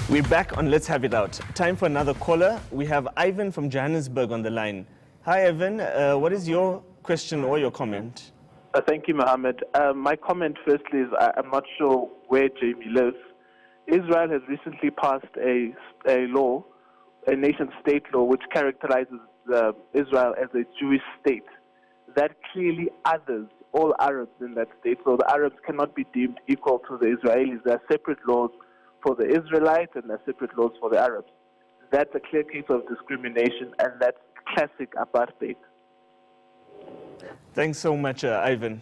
We're back on Let's Have It Out. Time for another caller. We have Ivan from Johannesburg on the line. Hi, Ivan. What is your question or your comment? Thank you, Muhammad. My comment firstly is I'm not sure where Jamie lives. Israel has recently passed a law, a nation-state law, which characterizes Israel as a Jewish state. That clearly others all Arabs in that state. So the Arabs cannot be deemed equal to the Israelis. There are separate laws for the Israelites and there are separate laws for the Arabs. That's a clear case of discrimination, and that's classic apartheid. Thanks so much, Ivan.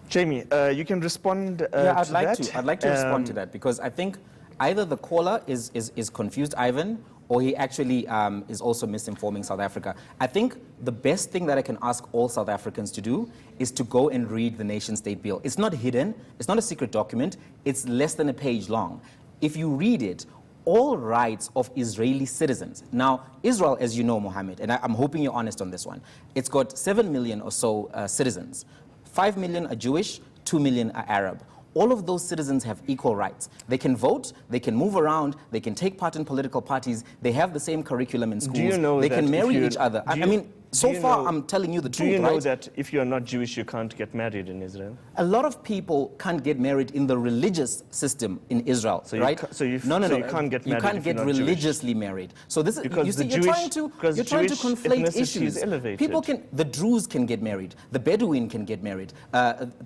Jamie, you can respond I'd to like that. I'd like to respond to that, because I think either the caller is confused, Ivan, or he actually is also misinforming South Africa. I think the best thing that I can ask all South Africans to do is to go and read the nation-state bill. It's not hidden. It's not a secret document. It's less than a page long. If you read it, all rights of Israeli citizens. Now, Israel, as you know, Mohammed, and I'm hoping you're honest on this one, it's got 7 million or so citizens. 5 million are Jewish, 2 million are Arab. All of those citizens have equal rights. They can vote, they can move around, they can take part in political parties, they have the same curriculum in schools, Do you know they that can marry each other. I mean, so far I'm telling you the truth, Do you know right? that if you're not Jewish, you can't get married in Israel? A lot of people can't get married in the religious system in No, you can't get married. You can't get religiously married. So this is, you see, you're trying to conflate issues. People can, the Druze can get married, the Bedouin can get married,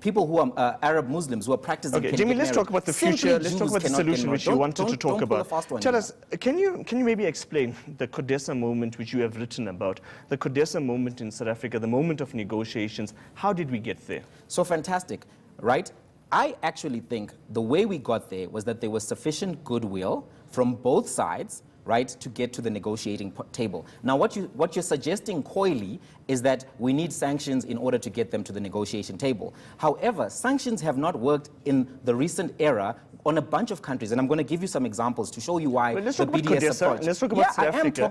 people who are Arab Muslims who are practicing. Okay, Jamie, let's talk about the future. Let's talk about the solution which you wanted to talk about. Tell us, can you maybe explain the Codesa moment which you have written about, the Codesa moment in South Africa, the moment of negotiations? How did we get there? So fantastic, right? I actually think the way we got there was that there was sufficient goodwill from both sides, right, to get to the negotiating table. Now, what you're suggesting coyly is that we need sanctions in order to get them to the negotiation table. However, sanctions have not worked in the recent era on a bunch of countries, and I'm going to give you some examples to show you why the BDS approach. Let's talk about South Africa.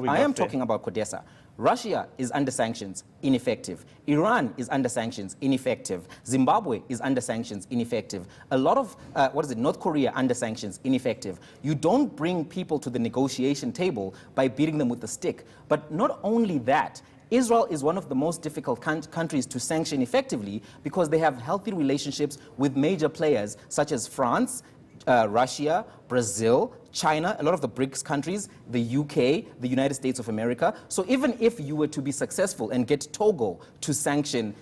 I am talking about Codesa. Russia is under sanctions, ineffective. Iran is under sanctions, ineffective. Zimbabwe is under sanctions, ineffective. A lot of, North Korea under sanctions, ineffective. You don't bring people to the negotiation table by beating them with a stick. But not only that, Israel is one of the most difficult countries to sanction effectively because they have healthy relationships with major players such as France, Russia, Brazil, China, a lot of the BRICS countries, the UK, the United States of America. So even if you were to be successful and get Togo to sanction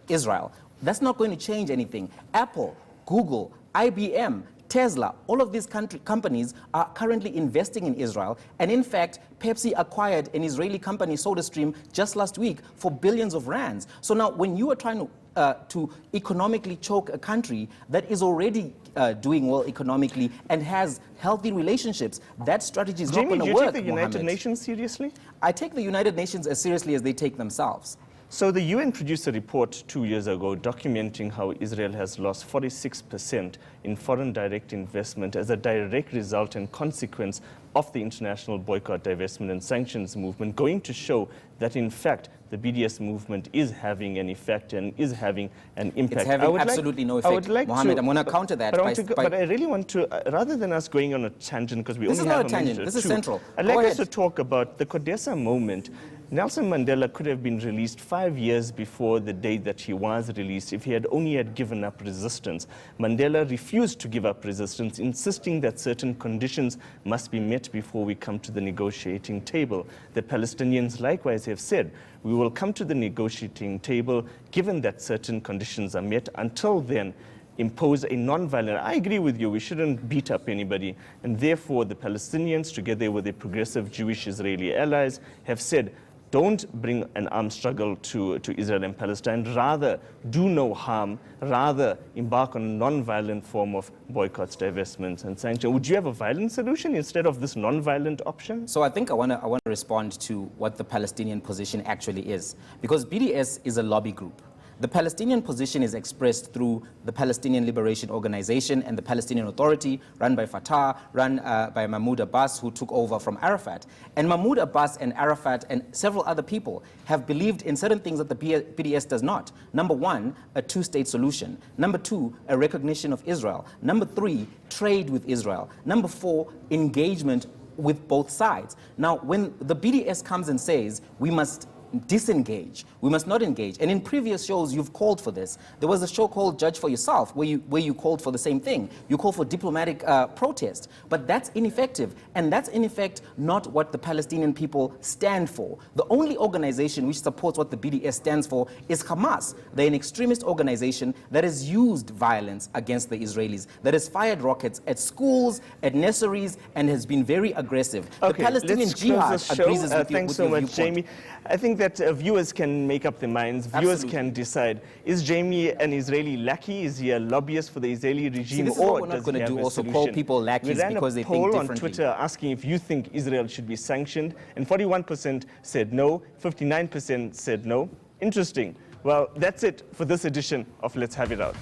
Israel, that's not going to change anything. Apple, Google, IBM, Tesla, all of these companies are currently investing in Israel. And in fact, Pepsi acquired an Israeli company, SodaStream, just last week for billions of rands. So now when you are trying to economically choke a country that is already doing well economically and has healthy relationships, that strategy is not going to work. Do you take the United Nations seriously? I take the United Nations as seriously as they take themselves. So the UN produced a report 2 years ago documenting how Israel has lost 46% in foreign direct investment as a direct result and consequence of the international boycott, divestment and sanctions movement, going to show that in fact the BDS movement is having an effect and is having an impact. It's having absolutely no effect. Mohammed, I'm going to counter that. But I really want to, rather than us going on a tangent, because we only have a minute. This is not a tangent, this is central. I'd like us to talk about the Codesa moment. Nelson Mandela could have been released 5 years before the date that he was released if he had only given up resistance. Mandela refused to give up resistance, insisting that certain conditions must be met before we come to the negotiating table. The Palestinians likewise have said, we will come to the negotiating table given that certain conditions are met. Until then, impose a non-violent. I agree with you, we shouldn't beat up anybody. And therefore, the Palestinians, together with their progressive Jewish Israeli allies, have said, don't bring an armed struggle to Israel and Palestine. Rather, do no harm. Rather, embark on a non-violent form of boycotts, divestments, and sanctions. Would you have a violent solution instead of this non-violent option? So I think I want to respond to what the Palestinian position actually is. Because BDS is a lobby group. The Palestinian position is expressed through the Palestinian Liberation Organization and the Palestinian Authority, run by Fatah, run by Mahmoud Abbas, who took over from Arafat. And Mahmoud Abbas and Arafat and several other people have believed in certain things that the PDS does not. Number one, a two-state solution. Number two, a recognition of Israel. Number three, trade with Israel. Number four, engagement with both sides. Now, when the BDS comes and says we must disengage, we must not engage, and in previous shows you've called for this. There was a show called Judge for Yourself where you called for the same thing. You called for diplomatic protest, but that's ineffective, and that's in effect not what the Palestinian people stand for. The only organization which supports what the BDS stands for is Hamas. They're an extremist organization that has used violence against the Israelis, that has fired rockets at schools, at nurseries, and has been very aggressive. Okay, the Palestinian jihad agrees with thanks your so much, viewpoint. Jamie. I think that viewers can make up their minds. Viewers Absolutely. can decide. Is Jamie an Israeli lackey? Is he a lobbyist for the Israeli regime? See, this is or what we're not does going he to have do, a also solution? call people lackeys We ran because they a think poll on differently. Twitter asking if you think Israel should be sanctioned, and 41% said no, 59% said no. Interesting. Well, that's it for this edition of Let's Have It Out.